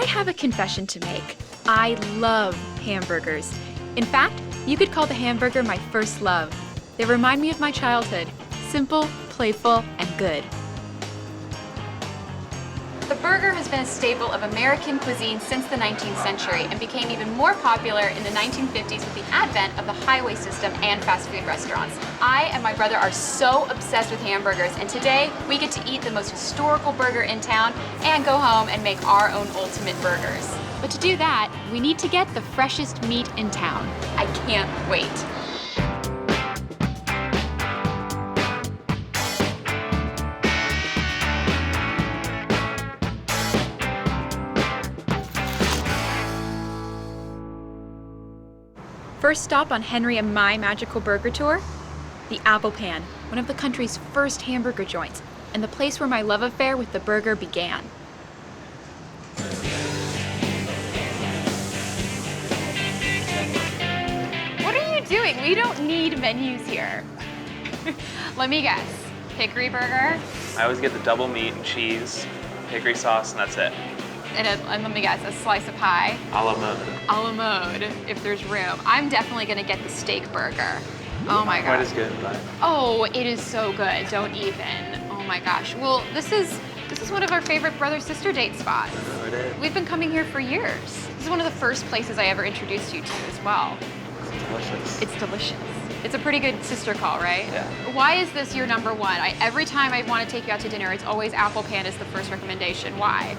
have a confession to make. I love hamburgers. In fact, you could call the hamburger my first love. They remind me of my childhood. Simple, playful, and good. The burger has been a staple of American cuisine since the 19th century and became even more popular in the 1950s with the advent of the highway system and fast food restaurants. I and my brother are so obsessed with hamburgers, and today we get to eat the most historical burger in town and go home and make our own ultimate burgers. But to do that, we need to get the freshest meat in town. I can't wait. First stop on Henry and my magical burger tour, the Apple Pan, one of the country's first hamburger joints, and the place where my love affair with the burger began. What are you doing? We don't need menus here. Let me guess, hickory burger? I always get the double meat and cheese, hickory sauce, and that's it. And let me guess, a slice of pie? A la mode. A la mode, if there's room. I'm definitely gonna get the steak burger. Oh my Quite gosh. as good, but Oh, it is so good, don't even. Oh my gosh. Well, this is one of our favorite brother-sister date spots. oh, it is. We've been coming here for years. This is one of the first places I ever introduced you to as well. It's delicious. It's delicious. It's a pretty good sister call, right? Yeah. Why is this your number one? Every time I want to take you out to dinner, it's always Apple Pan is the first recommendation. Why?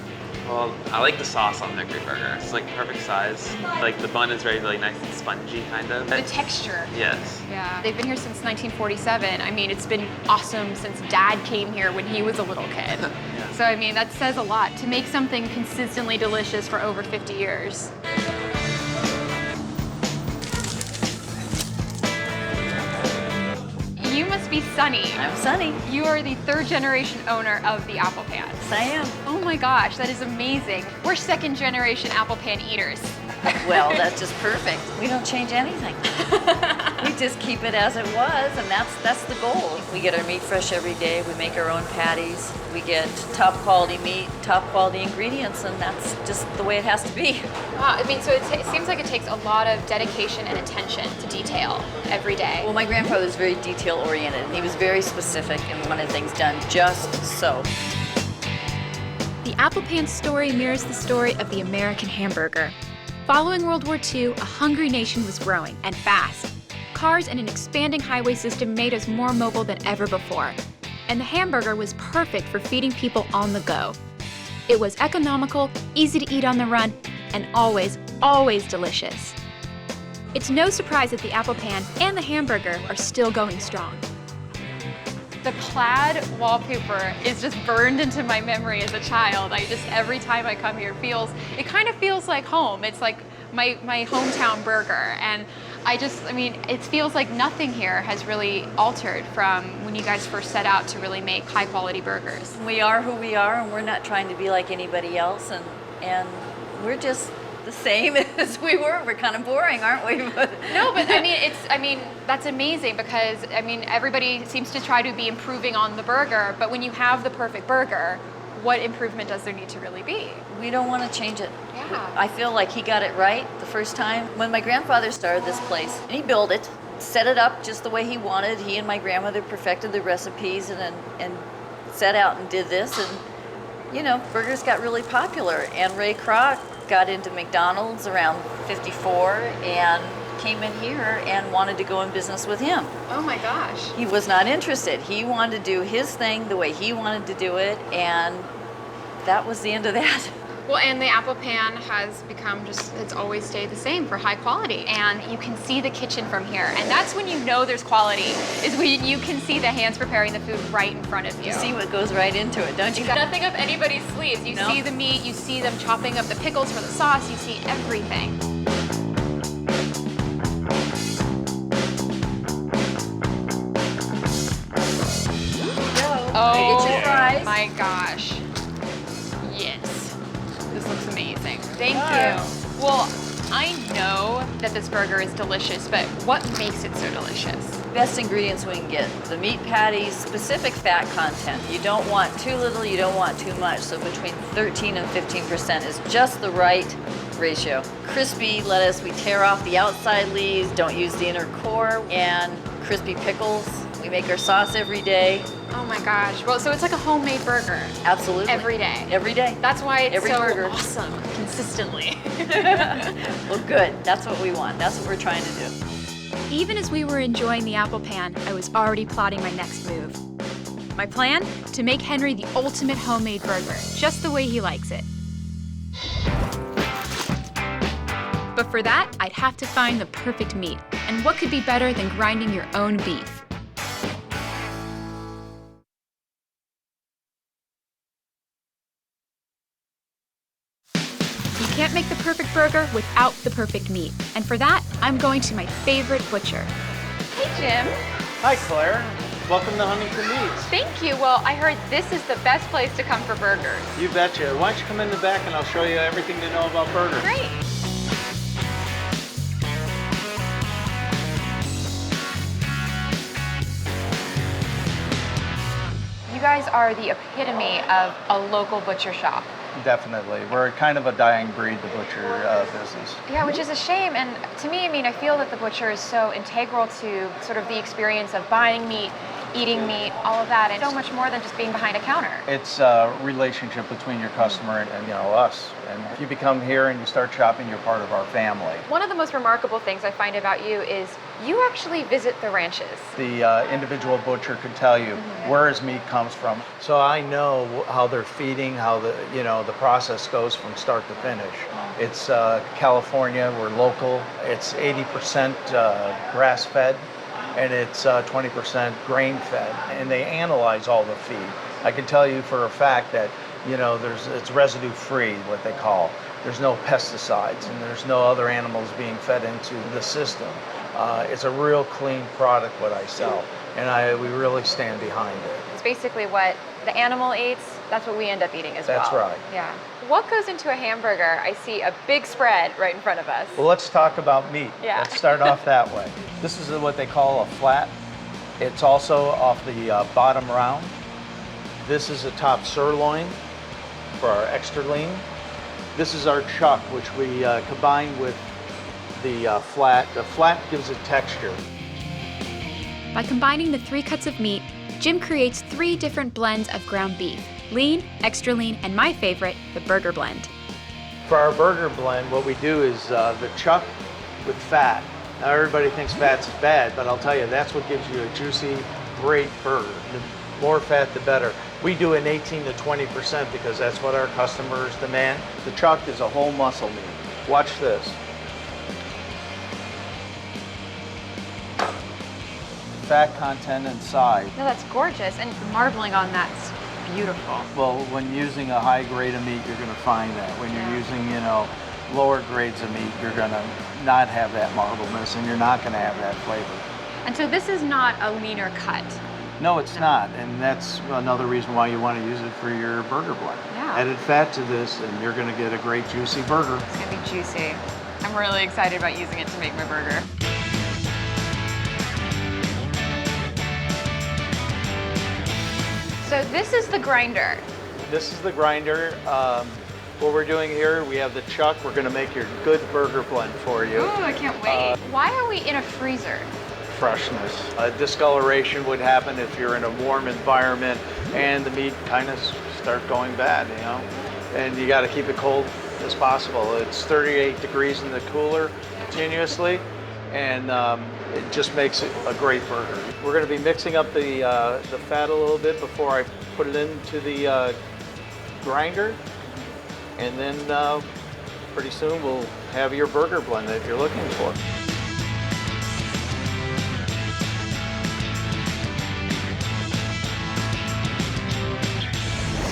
Well, I like the sauce on the hickory burger. It's like perfect size. Like the bun is really nice and spongy, kind of. The texture. Yes. Yeah, they've been here since 1947. I mean, it's been awesome since Dad came here when he was a little kid. Yeah. So, I mean, that says a lot to make something consistently delicious for over 50 years. You must be Sunny. I'm Sunny. You are the third generation owner of the Apple Pan. Yes, I am. Oh my gosh, that is amazing. We're second generation Apple Pan eaters. Well, that's just perfect. We don't change anything. We just keep it as it was, and that's the goal. We get our meat fresh every day. We make our own patties. We get top quality meat, top quality ingredients, and that's just the way it has to be. Wow, I mean, so it seems like it takes a lot of dedication and attention to detail every day. Well, my grandfather was very detail oriented, and he was very specific and wanted things done just so. The Apple Pan story mirrors the story of the American hamburger. Following World War II, a hungry nation was growing, and fast. Cars and an expanding highway system made us more mobile than ever before. And the hamburger was perfect for feeding people on the go. It was economical, easy to eat on the run, and always, always delicious. It's no surprise that the Apple Pan and the hamburger are still going strong. The plaid wallpaper is just burned into my memory as a child. Every time I come here, it kind of feels like home. It's like my hometown burger. And it feels like nothing here has really altered from when you guys first set out to really make high quality burgers. We are who we are, and we're not trying to be like anybody else, and we're just the same as we were. We're kind of boring, aren't we? No, but that's amazing because everybody seems to try to be improving on the burger, but when you have the perfect burger, what improvement does there need to really be? We don't want to change it. Yeah. I feel like he got it right the first time. When my grandfather started this place, and he built it, set it up just the way he wanted. He and my grandmother perfected the recipes and set out and did this, and burgers got really popular. And Ray Kroc got into McDonald's around 54 and came in here and wanted to go in business with him. Oh my gosh. He was not interested. He wanted to do his thing the way he wanted to do it, and that was the end of that. Well, and the Apple Pan has become it's always stayed the same for high quality. And you can see the kitchen from here. And that's when you know there's quality, is when you can see the hands preparing the food right in front of you. You see what goes right into it, don't you? Nothing up anybody's sleeves. You see the meat, you see them chopping up the pickles for the sauce, you see everything. Oh Get your fries. my gosh. Yes. This looks amazing. Thank Bye. you. Well, I know that this burger is delicious, but what makes it so delicious? Best ingredients we can get. The meat patties, specific fat content. You don't want too little, you don't want too much. So between 13 and 15% is just the right ratio. Crispy lettuce, we tear off the outside leaves, don't use the inner core, and crispy pickles. We make our sauce every day. Oh my gosh. Well, so it's like a homemade burger. Absolutely. Every day. Every day. That's why it's Every so burger. awesome consistently. Well, good. That's what we want. That's what we're trying to do. Even as we were enjoying the apple pan, I was already plotting my next move. My plan? To make Henry the ultimate homemade burger, just the way he likes it. But for that, I'd have to find the perfect meat. And what could be better than grinding your own beef? You can't make the perfect burger without the perfect meat. And for that, I'm going to my favorite butcher. Hey, Jim. Hi, Claire. Welcome to Huntington Meats. Thank you. Well, I heard this is the best place to come for burgers. You betcha. Why don't you come in the back and I'll show you everything to know about burgers. Great. You guys are the epitome of a local butcher shop. Definitely. We're kind of a dying breed, the butcher business. Yeah, which is a shame. And to me, I mean, I feel that the butcher is so integral to sort of the experience of buying meat, eating meat, all of that. And so much more than just being behind a counter. It's a relationship between your customer and you know, us. And if you become here and you start shopping, you're part of our family. One of the most remarkable things I find about you is you actually visit the ranches. The individual butcher could tell you where his meat comes from. So I know how they're feeding, how the process goes from start to finish. It's California, we're local. It's 80% grass-fed and it's 20% grain-fed. And they analyze all the feed. I can tell you for a fact that it's residue-free, what they call. There's no pesticides and there's no other animals being fed into the system. It's a real clean product what I sell, and we really stand behind it. It's basically what the animal eats, that's what we end up eating as well. That's right. Yeah. What goes into a hamburger? I see a big spread right in front of us. Well, let's talk about meat. Yeah. Let's start off that way. This is what they call a flat. It's also off the bottom round. This is a top sirloin for our extra lean. This is our chuck, which we combine with the flat. The flat gives it texture. By combining the 3 cuts of meat, Jim creates 3 different blends of ground beef: lean, extra lean, and my favorite, the burger blend. For our burger blend, what we do is the chuck with fat. Now everybody thinks fat's bad, but I'll tell you, that's what gives you a juicy, great burger. The more fat, the better. We do an 18 to 20% because that's what our customers demand. The chuck is a whole muscle meat. Watch this. Fat content inside. No, that's gorgeous, and marbling on that's beautiful. Well, when using a high grade of meat, you're going to find that. When you're using, lower grades of meat, you're going to not have that marbleness and you're not going to have that flavor. And so this is not a leaner cut. No, it's not, and that's another reason why you want to use it for your burger blend. Yeah. Added fat to this, and you're going to get a great juicy burger. It's going to be juicy. I'm really excited about using it to make my burger. So this is the grinder. This is the grinder. What we're doing here, we have the chuck. We're going to make your good burger blend for you. Ooh, I can't wait. Why are we in a freezer? Freshness. Discoloration would happen if you're in a warm environment and the meat kind of start going bad, and you got to keep it cold as possible. It's 38 degrees in the cooler continuously, and it just makes it a great burger. We're going to be mixing up the fat a little bit before I put it into the grinder, and then pretty soon we'll have your burger blend that you're looking for.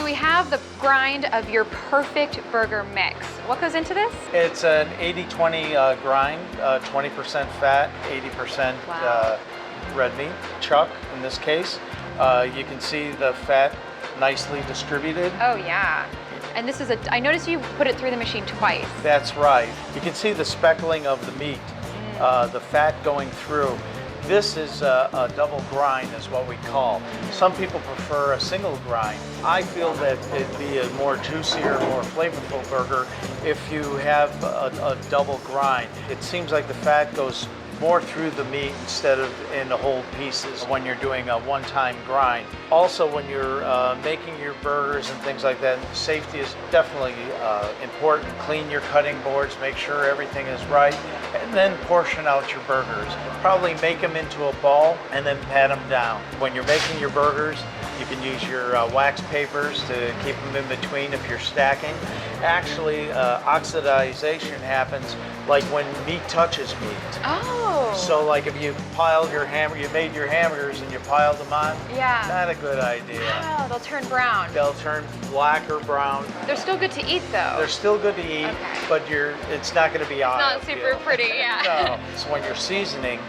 We have the grind of your perfect burger mix. What goes into this? It's an 80-20 grind, 20% fat, 80% red meat, chuck in this case. You can see the fat nicely distributed. Oh yeah. And this is I noticed you put it through the machine twice. That's right. You can see the speckling of the meat, the fat going through. This is a double grind is what we call. Some people prefer a single grind. I feel that it'd be a more juicier, more flavorful burger if you have a double grind. It seems like the fat goes more through the meat instead of in the whole pieces when you're doing a one-time grind. Also, when you're making your burgers and things like that, safety is definitely important. Clean your cutting boards, make sure everything is right, and then portion out your burgers. Probably make them into a ball and then pat them down. When you're making your burgers, you can use your wax papers to keep them in between if you're stacking. Actually, oxidization happens like when meat touches meat. Oh. So like if you piled your you made your hamburgers and you piled them on, Yeah. not a good idea. Wow, they'll turn brown. They'll turn black or brown. They're still good to eat though. They're still good to eat, Okay. but it's not going to be on. Not super pretty, yeah. No. So when you're seasoning,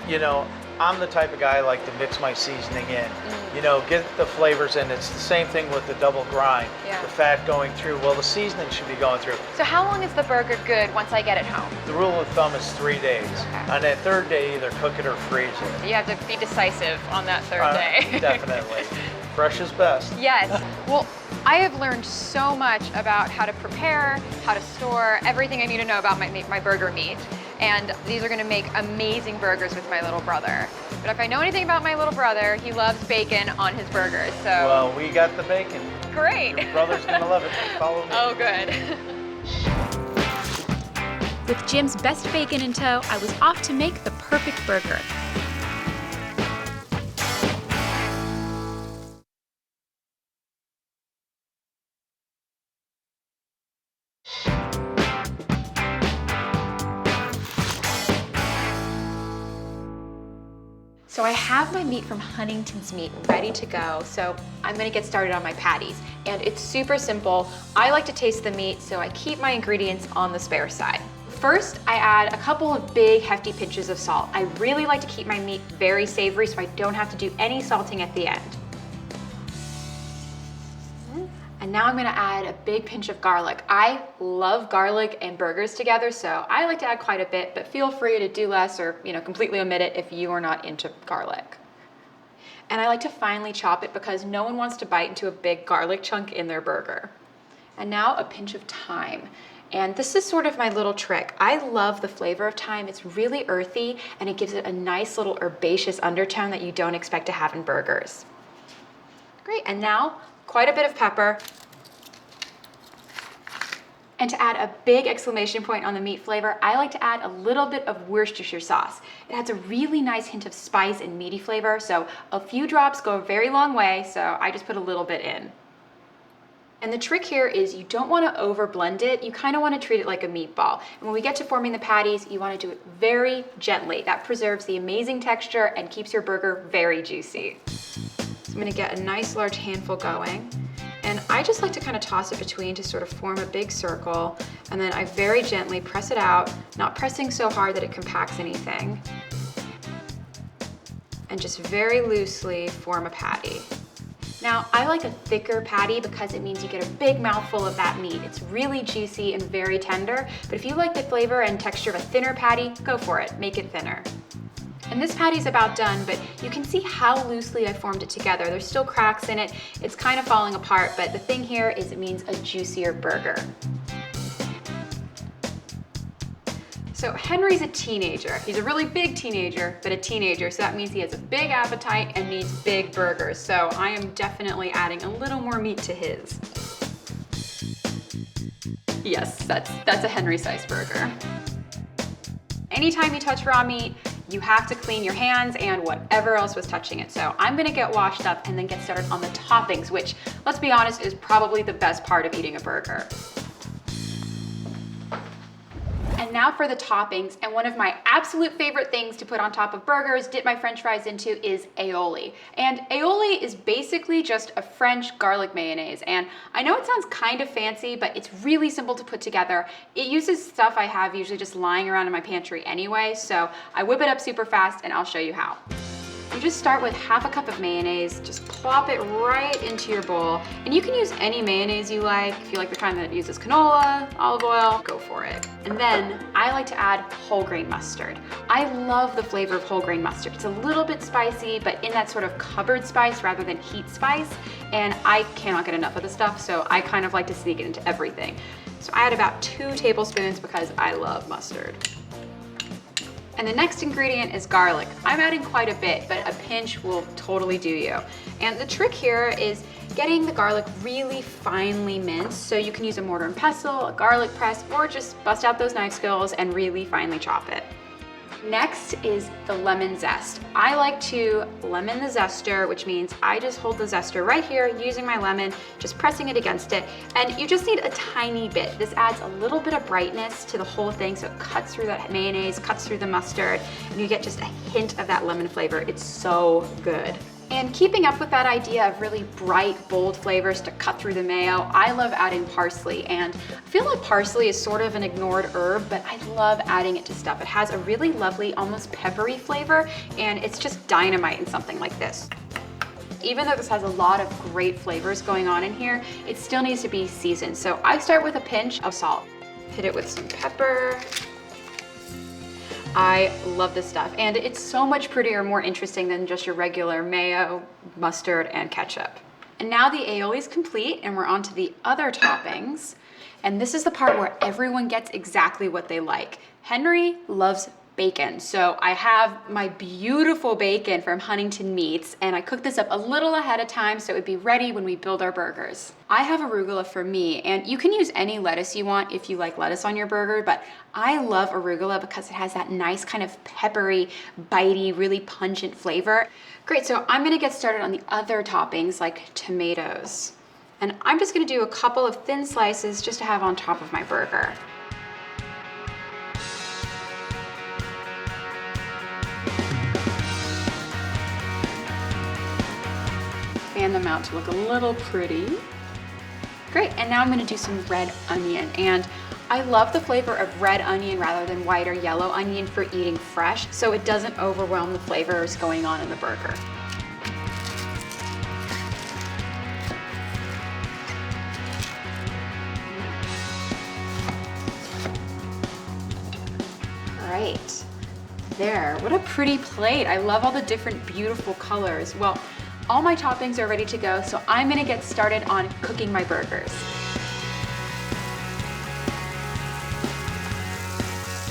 you know, I'm the type of guy I like to mix my seasoning in. You know, get the flavors in. It's the same thing with the double grind. Yeah. The fat going through. Well, the seasoning should be going through. So how long is the burger good once I get it home? The rule of thumb is 3 days. Okay. On that third day, either cook it or freeze it. You have to be decisive on that third day. Definitely. Fresh is best. Yes. Well, I have learned so much about how to prepare, how to store, everything I need to know about my burger meat. And these are gonna make amazing burgers with my little brother. But if I know anything about my little brother, he loves bacon on his burgers, so. Well, we got the bacon. Great. Your brother's gonna love it. Follow me. Oh, good. With Jim's best bacon in tow, I was off to make the perfect burger. So I have my meat from Huntington's Meat ready to go, so I'm gonna get started on my patties. And it's super simple. I like to taste the meat, so I keep my ingredients on the spare side. First, I add a couple of big, hefty pinches of salt. I really like to keep my meat very savory, so I don't have to do any salting at the end. And now I'm gonna add a big pinch of garlic. I love garlic and burgers together, so I like to add quite a bit, but feel free to do less or completely omit it if you are not into garlic. And I like to finely chop it because no one wants to bite into a big garlic chunk in their burger. And now a pinch of thyme. And this is sort of my little trick. I love the flavor of thyme. It's really earthy and it gives it a nice little herbaceous undertone that you don't expect to have in burgers. Great, and now quite a bit of pepper. And to add a big exclamation point on the meat flavor, I like to add a little bit of Worcestershire sauce. It adds a really nice hint of spice and meaty flavor, so a few drops go a very long way, so I just put a little bit in. And the trick here is you don't want to over blend it, you kind of want to treat it like a meatball. And when we get to forming the patties, you want to do it very gently. That preserves the amazing texture and keeps your burger very juicy. So I'm going to get a nice large handful going. And I just like to kind of toss it between to sort of form a big circle. And then I very gently press it out, not pressing so hard that it compacts anything. And just very loosely form a patty. Now, I like a thicker patty because it means you get a big mouthful of that meat. It's really juicy and very tender. But if you like the flavor and texture of a thinner patty, go for it, make it thinner. And this patty's about done, but you can see how loosely I formed it together. There's still cracks in it. It's kind of falling apart, but the thing here is it means a juicier burger. So Henry's a teenager. He's a really big teenager, but a teenager, so that means he has a big appetite and needs big burgers. So I am definitely adding a little more meat to his. Yes, that's a Henry-sized burger. Anytime you touch raw meat, you have to clean your hands and whatever else was touching it. So I'm gonna get washed up and then get started on the toppings, which, let's be honest, is probably the best part of eating a burger. And now for the toppings, and one of my absolute favorite things to put on top of burgers, dip my french fries into, is aioli. And aioli is basically just a French garlic mayonnaise. And I know it sounds kind of fancy, but it's really simple to put together. It uses stuff I have usually just lying around in my pantry anyway, so I whip it up super fast and I'll show you how. You just start with half a cup of mayonnaise, just plop it right into your bowl. And you can use any mayonnaise you like. If you like the kind that uses canola, olive oil, go for it. And then I like to add whole grain mustard. I love the flavor of whole grain mustard. It's a little bit spicy, but in that sort of cupboard spice rather than heat spice. And I cannot get enough of the stuff, so I kind of like to sneak it into everything. So I add about 2 tablespoons because I love mustard. And the next ingredient is garlic. I'm adding quite a bit, but a pinch will totally do you. And the trick here is getting the garlic really finely minced, so you can use a mortar and pestle, a garlic press, or just bust out those knife skills and really finely chop it. Next is the lemon zest. I like to lemon the zester, which means I just hold the zester right here using my lemon, just pressing it against it. And you just need a tiny bit. This adds a little bit of brightness to the whole thing, so it cuts through that mayonnaise, cuts through the mustard, and you get just a hint of that lemon flavor. It's so good. And keeping up with that idea of really bright, bold flavors to cut through the mayo, I love adding parsley. And I feel like parsley is sort of an ignored herb, but I love adding it to stuff. It has a really lovely, almost peppery flavor, and it's just dynamite in something like this. Even though this has a lot of great flavors going on in here, it still needs to be seasoned. So I start with a pinch of salt. Hit it with some pepper. I love this stuff, and it's so much prettier, more interesting than just your regular mayo, mustard, and ketchup. And now the aioli is complete, and we're on to the other toppings. And this is the part where everyone gets exactly what they like. Henry loves bacon, so I have my beautiful bacon from Huntington Meats, and I cooked this up a little ahead of time so it would be ready when we build our burgers. I have arugula for me, and you can use any lettuce you want if you like lettuce on your burger, but I love arugula because it has that nice kind of peppery, bitey, really pungent flavor. Great, so I'm gonna get started on the other toppings like tomatoes. And I'm just gonna do a couple of thin slices just to have on top of my burger. Fan them out to look a little pretty. Great, and now I'm gonna do some red onion. And I love the flavor of red onion rather than white or yellow onion for eating fresh, so it doesn't overwhelm the flavors going on in the burger. All right, there, what a pretty plate. I love all the different beautiful colors. Well, all my toppings are ready to go, so I'm gonna get started on cooking my burgers.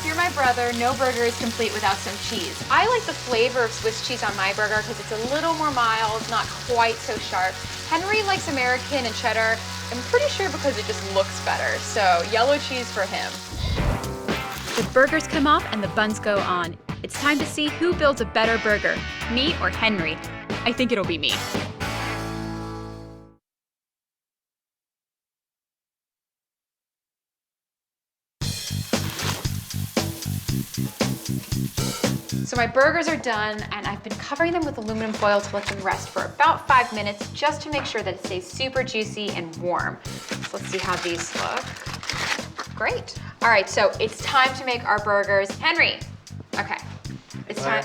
Dear my brother, no burger is complete without some cheese. I like the flavor of Swiss cheese on my burger because it's a little more mild, not quite so sharp. Henry likes American and cheddar. I'm pretty sure because it just looks better, so yellow cheese for him. The burgers come off and the buns go on. It's time to see who builds a better burger, me or Henry. I think it'll be me. So my burgers are done, and I've been covering them with aluminum foil to let them rest for about 5 minutes just to make sure that it stays super juicy and warm. So let's see how these look. Great. All right, so it's time to make our burgers. Henry, okay. It's time.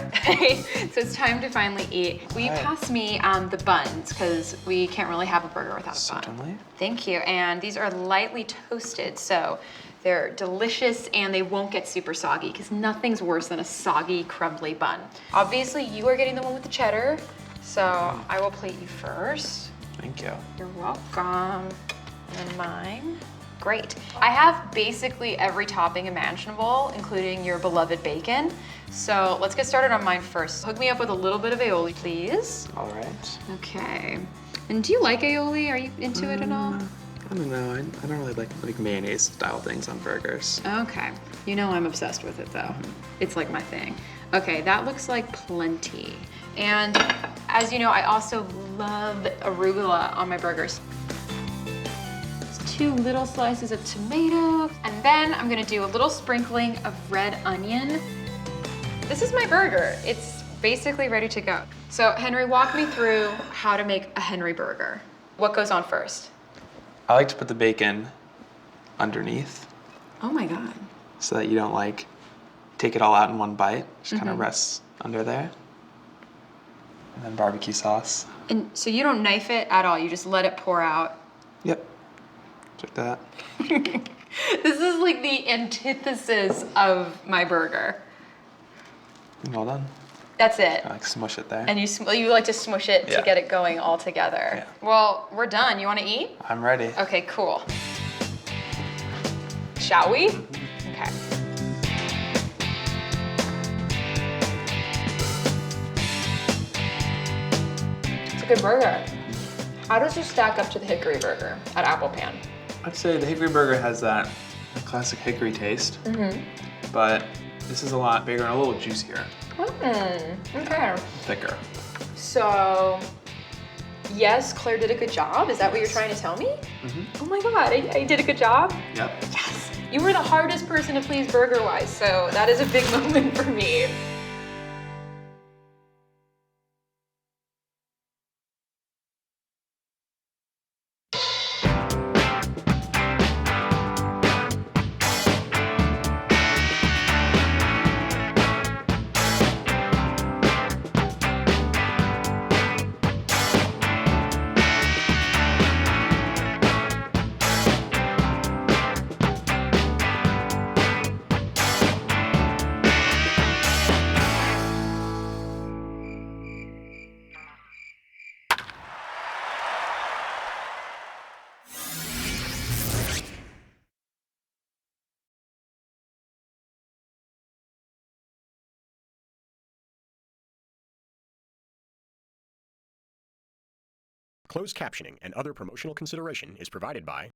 So it's time to finally eat. Will you pass me the buns, because we can't really have a burger without a bun. Certainly. Thank you. And these are lightly toasted, so they're delicious and they won't get super soggy, because nothing's worse than a soggy, crumbly bun. Obviously, you are getting the one with the cheddar, so I will plate you first. Thank you. You're welcome. And mine. Great. I have basically every topping imaginable, including your beloved bacon. So let's get started on mine first. Hook me up with a little bit of aioli, please. All right. Okay. And do you like aioli? Are you into it at all? I don't know. I don't really like mayonnaise style things on burgers. Okay. You know I'm obsessed with it though. It's like my thing. Okay, that looks like plenty. And as you know, I also love arugula on my burgers. 2 little slices of tomato, and then I'm gonna do a little sprinkling of red onion. This is my burger. It's basically ready to go. So Henry, walk me through how to make a Henry burger. What goes on first? I like to put the bacon underneath Oh my God. so that you don't take it all out in one bite. Just kind of rests under there. And then barbecue sauce. And so you don't knife it at all, you just let it pour out. Yep. Just like that. This is like the antithesis of my burger. Well done. That's it. I like smush it there. And you like to smush it to Yeah. get it going all together. Yeah. Well, we're done. You want to eat? I'm ready. Okay, cool. Shall we? Okay. It's a good burger. How does this stack up to the hickory burger at Apple Pan? I'd say the hickory burger has that classic hickory taste, but this is a lot bigger and a little juicier, Okay. thicker. So, yes, Claire did a good job. Is that what you're trying to tell me? Oh my God, I did a good job? Yep. Yes. You were the hardest person to please burger-wise, so that is a big moment for me. Closed captioning and other promotional consideration is provided by